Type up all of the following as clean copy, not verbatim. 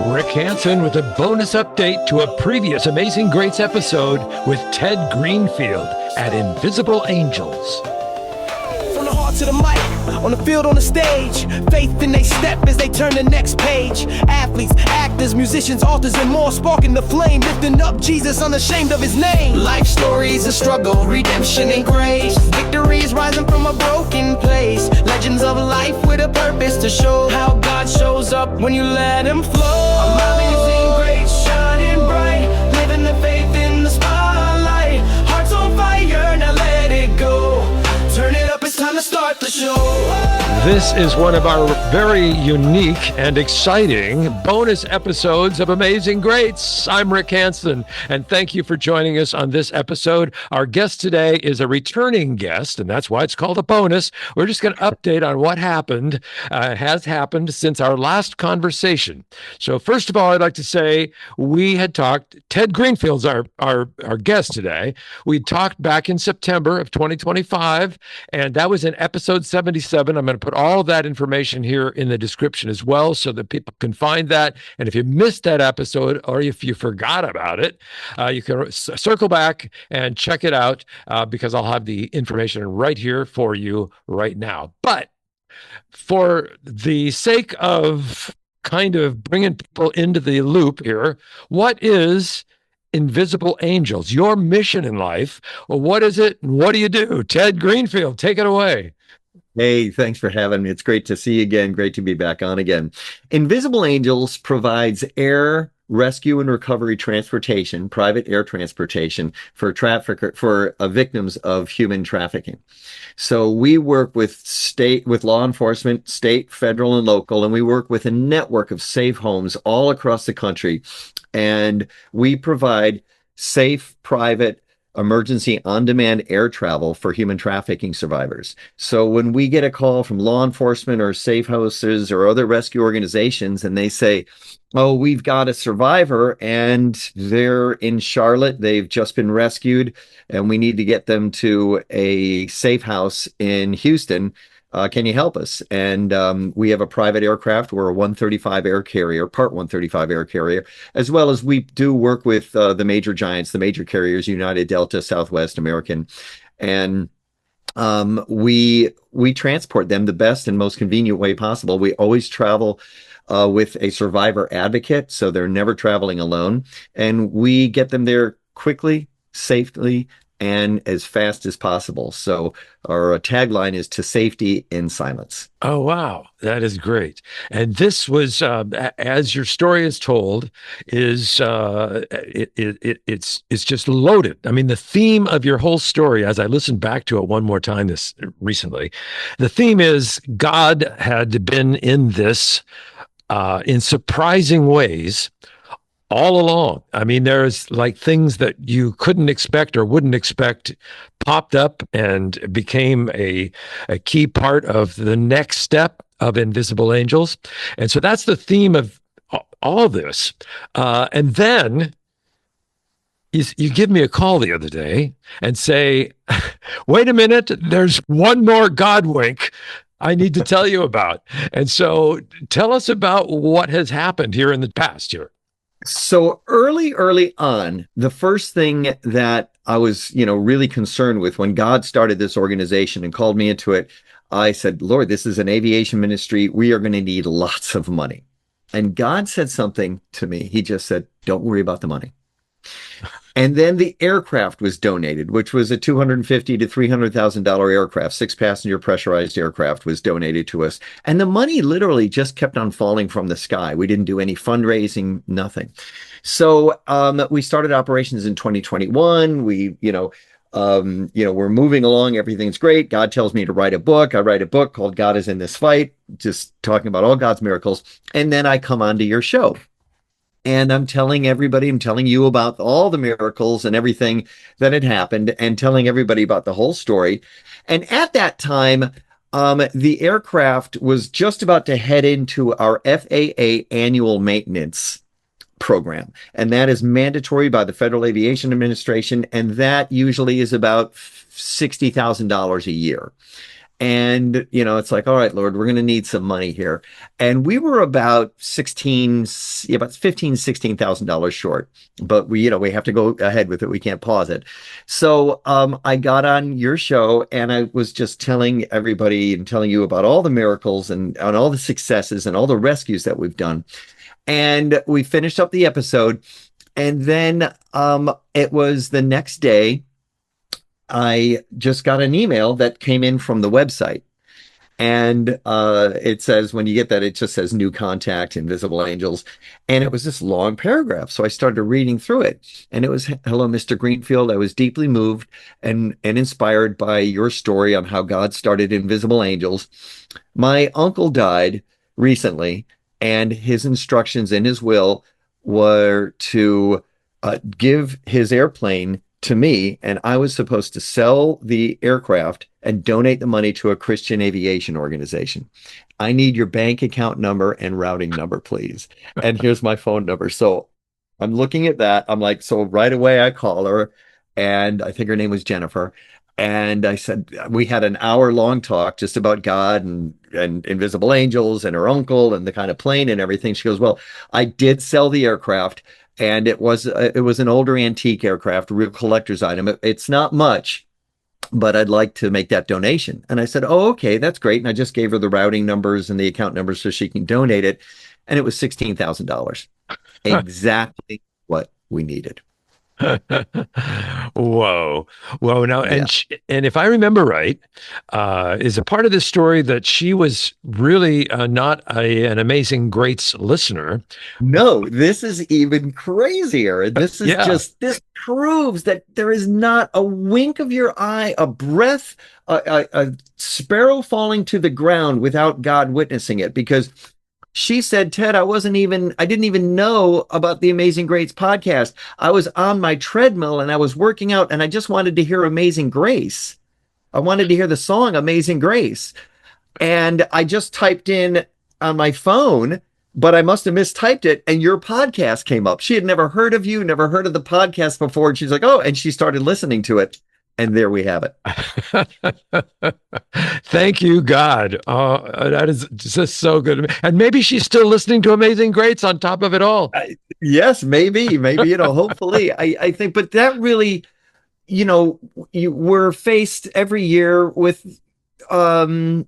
Rick Hansen with a bonus update to a previous Amazing Greats episode with Ted Greenfield at Invisible Angels. From the heart to the mic, on the field, on the stage, faith in they step as they turn the next page. Athletes, actors, musicians, authors, and more, sparking the flame, lifting up Jesus unashamed of his name. Life stories of struggle, redemption, and grace. Victories rising from a broken place. Legends of life with a purpose to show how God shows up when you let him flow. Amazing grace, shining bright, living the faith in the spotlight. Hearts on fire, now let it go. Turn it up, it's time to start the show. This is one of our very unique and exciting bonus episodes of Amazing Greats. I'm Rick Hansen, and thank you for joining us on this episode. Our guest today is a returning guest, and that's why it's called a bonus. We're just going to update on what has happened since our last conversation. So first of all, I'd like to say we had talked, Ted Greenfield's our guest today. We talked back in September of 2025, and that was in episode 77. I'm going to put all of that information here in the description as well so that people can find that. And if you missed that episode or if you forgot about it, you can circle back and check it out because I'll have the information right here for you right now. But for the sake of kind of bringing people into the loop here, what is Invisible Angels, your mission in life? Well, what is it and what do you do? Ted Greenfield, take it away. Hey, thanks for having me. It's great to see you again. Great to be back on again. Invisible Angels provides air rescue and recovery transportation, private air transportation for victims of human trafficking. So we work with law enforcement, state, federal, and local, and we work with a network of safe homes all across the country. And we provide safe, private, emergency on-demand air travel for human trafficking survivors. So when we get a call from law enforcement or safe houses or other rescue organizations and they say, oh, we've got a survivor and they're in Charlotte, they've just been rescued and we need to get them to a safe house in Houston, can you help us? And we have a private aircraft. We're a 135 air carrier, Part 135 air carrier, as well as we do work with the major giants, the major carriers, United, Delta, Southwest, American. And we transport them the best and most convenient way possible. We always travel with a survivor advocate, so they're never traveling alone. And we get them there quickly, safely, and as fast as possible. So our tagline is to safety in silence. Oh, wow. That is great. And this was, as your story is told, is it's just loaded. I mean, the theme of your whole story, as I listened back to it one more time recently, the theme is God had been in this in surprising ways all along. I mean, there's like things that you couldn't expect or wouldn't expect popped up and became a key part of the next step of Invisible Angels. And so that's the theme of all this. And then you give me a call the other day and say, wait a minute, there's one more God wink I need to tell you about. And so tell us about what has happened here in the past year. So early on, the first thing that I was, really concerned with when God started this organization and called me into it, I said, Lord, this is an aviation ministry. We are going to need lots of money. And God said something to me. He just said, don't worry about the money. And then the aircraft was donated, which was a $250,000 to $300,000 aircraft, 6-passenger pressurized aircraft was donated to us. And the money literally just kept on falling from the sky. We didn't do any fundraising, nothing. So we started operations in 2021. We're moving along. Everything's great. God tells me to write a book. I write a book called God is in This Fight, just talking about all God's miracles. And then I come onto your show. And I'm telling you about all the miracles and everything that had happened and telling everybody about the whole story. And at that time, the aircraft was just about to head into our FAA annual maintenance program. And that is mandatory by the Federal Aviation Administration. And that usually is about $60,000 a year. And, it's like, all right, Lord, we're going to need some money here. And we were about 16, yeah, about 15, $16,000 short, but we have to go ahead with it. We can't pause it. So, I got on your show and I was just telling everybody and telling you about all the miracles and all the successes and all the rescues that we've done. And we finished up the episode. And then, it was the next day. I just got an email that came in from the website. And it says, when you get that, it just says new contact, Invisible Angels. And it was this long paragraph. So I started reading through it. And it was, hello, Mr. Greenfield. I was deeply moved and inspired by your story on how God started Invisible Angels. My uncle died recently, and his instructions in his will were to give his airplane to me, and I was supposed to sell the aircraft and donate the money to a Christian aviation organization. I need your bank account number and routing number, please. And here's my phone number. So I'm looking at that. I'm like, so right away I call her, and I think her name was Jennifer. And I said, we had an hour-long talk just about God and invisible angels and her uncle and the kind of plane and everything. She goes, well, I did sell the aircraft, and it was an older antique aircraft, a real collector's item. It's not much, but I'd like to make that donation. And I said, oh, okay, that's great. And I just gave her the routing numbers and the account numbers so she can donate it. And it was $16,000, exactly what we needed. Whoa. Whoa. Now, Yeah. and if I remember right, is a part of the story that she was really not an Amazing Greats listener. No, this is even crazier. Yeah. This proves that there is not a wink of your eye, a breath, a sparrow falling to the ground without God witnessing it. Because she said, Ted, I didn't even know about the Amazing Grace podcast. I was on my treadmill and I was working out and I just wanted to hear Amazing Grace. I wanted to hear the song Amazing Grace. And I just typed in on my phone, but I must have mistyped it. And your podcast came up. She had never heard of you, never heard of the podcast before. And she's like, oh, and she started listening to it. And there we have it. Thank you, God. That is just so good. And maybe she's still listening to Amazing Greats on top of it all. Yes, maybe, hopefully. I think, but that really, we're faced every year with, we're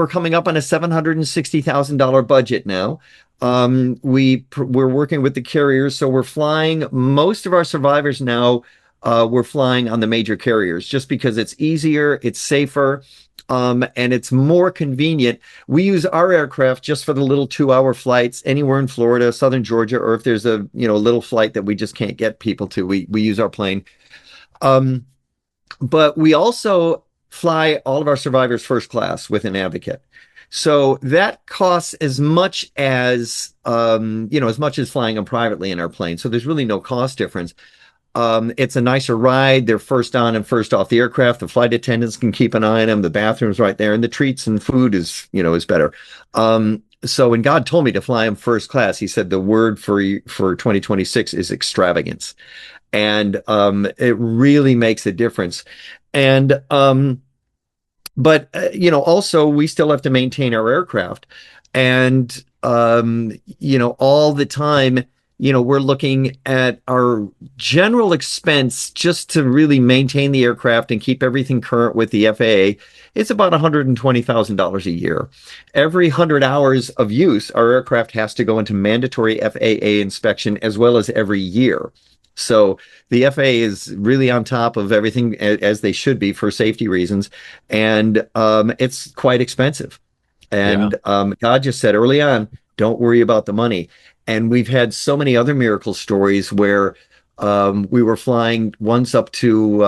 coming up on a $760,000 budget now. We're working with the carriers, so we're flying most of our survivors now. We're flying on the major carriers just because it's easier, it's safer, and it's more convenient. We use our aircraft just for the little 2-hour flights anywhere in Florida, Southern Georgia, or if there's a little flight that we just can't get people to, we use our plane. But we also fly all of our survivors first class with an advocate. So that costs as much as as much as flying them privately in our plane. So there's really no cost difference. It's a nicer ride. They're first on and first off the aircraft. The flight attendants can keep an eye on them. The bathroom's right there, and the treats and food is better. So when God told me to fly him first class, he said the word for 2026 is extravagance, and it really makes a difference. And but also we still have to maintain our aircraft, and all the time. We're looking at our general expense just to really maintain the aircraft and keep everything current with the FAA. It's about $120,000 a year. Every 100 hours of use, our aircraft has to go into mandatory FAA inspection as well as every year. So the FAA is really on top of everything as they should be for safety reasons. And it's quite expensive. And God just said early on, don't worry about the money. And we've had so many other miracle stories where we were flying once up to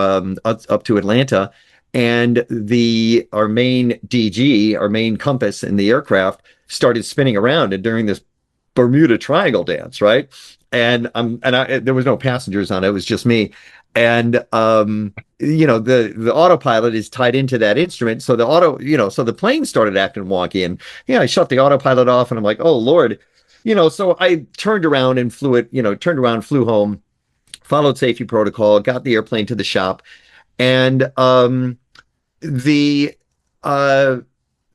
Atlanta, and our main DG, our main compass in the aircraft, started spinning around, and during this Bermuda Triangle dance, right? And there was no passengers on it; it was just me. And the autopilot is tied into that instrument, so so the plane started acting wonky, and I shut the autopilot off, and I'm like, oh Lord. So I turned around and flew home, followed safety protocol, got the airplane to the shop. And the uh,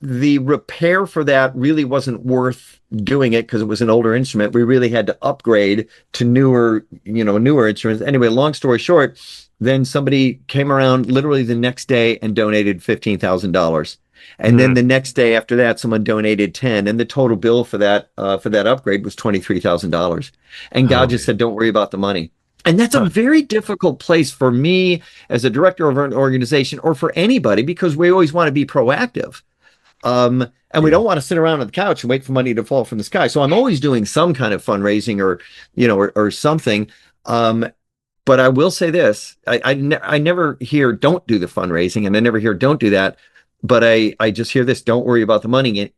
the repair for that really wasn't worth doing it because it was an older instrument. We really had to upgrade to newer instruments. Anyway, long story short, then somebody came around literally the next day and donated $15,000. And then Mm. the next day after that, someone donated 10, and the total bill for that upgrade was $23,000. And God just Holy. said, "Don't worry about the money." And that's a Huh. very difficult place for me as a director of an organization or for anybody because we always want to be proactive. And we Yeah. don't want to sit around on the couch and wait for money to fall from the sky. So I'm always doing some kind of fundraising or something. Um, but I will say this, I never hear don't do the fundraising and I never hear don't do that. But I just hear this, don't worry about the money.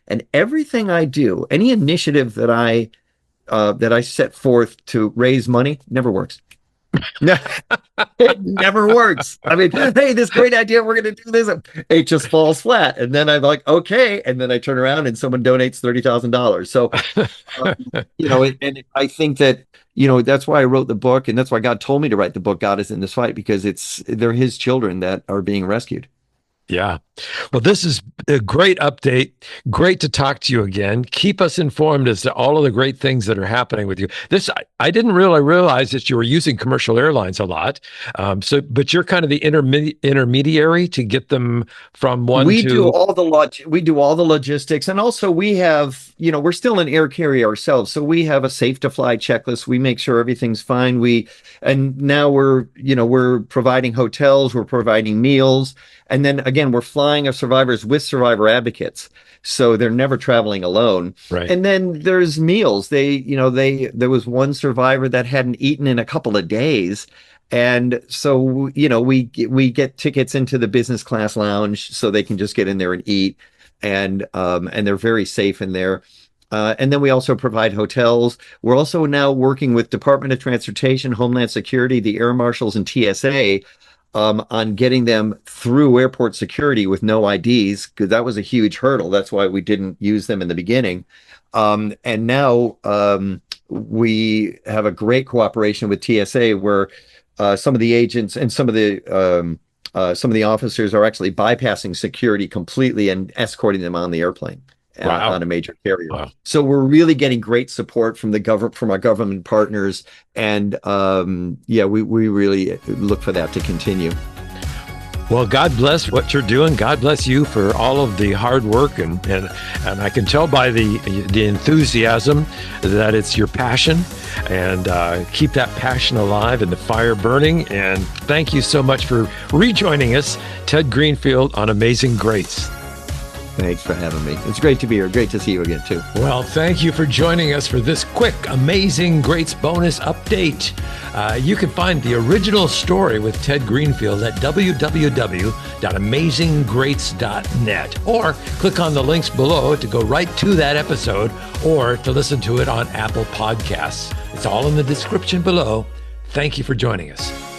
And everything I do, any initiative that I set forth to raise money never works. No, it never works. I mean, hey, this great idea, we're going to do this. It just falls flat. And then I'm like, okay. And then I turn around and someone donates $30,000. So, and I think that, that's why I wrote the book. And that's why God told me to write the book, God is in this fight, because they're his children that are being rescued. Yeah. Well, this is a great update. Great to talk to you again. Keep us informed as to all of the great things that are happening with you. I didn't really realize that you were using commercial airlines a lot. But you're kind of the intermediary to get them from one We do to. all the logistics, and also we have, we're still an air carrier ourselves, so we have a safe to fly checklist. We make sure everything's fine. And now we're providing hotels, we're providing meals, and then again we're flying our survivors with survivor advocates, so they're never traveling alone. Right. And then there's meals. There was one survivor that hadn't eaten in a couple of days. And so, we get tickets into the business class lounge so they can just get in there and eat, and they're very safe in there. And then we also provide hotels. We're also now working with Department of Transportation, Homeland Security, the Air Marshals, and TSA on getting them through airport security with no IDs, because that was a huge hurdle. That's why we didn't use them in the beginning. And now we have a great cooperation with TSA where some of the agents and some of the officers are actually bypassing security completely and escorting them on the airplane. Wow. On a major carrier. Wow. So we're really getting great support from our government partners, and we really look for that to continue. Well, God bless what you're doing. God bless you for all of the hard work, and I can tell by the enthusiasm that it's your passion, and keep that passion alive and the fire burning. And thank you so much for rejoining us, Ted Greenfield, on Amazing Grace. Thanks for having me. It's great to be here. Great to see you again, too. Well, thank you for joining us for this quick Amazing Grace bonus update. You can find the original story with Ted Greenfield at www.amazinggrace.net, or click on the links below to go right to that episode or to listen to it on Apple Podcasts. It's all in the description below. Thank you for joining us.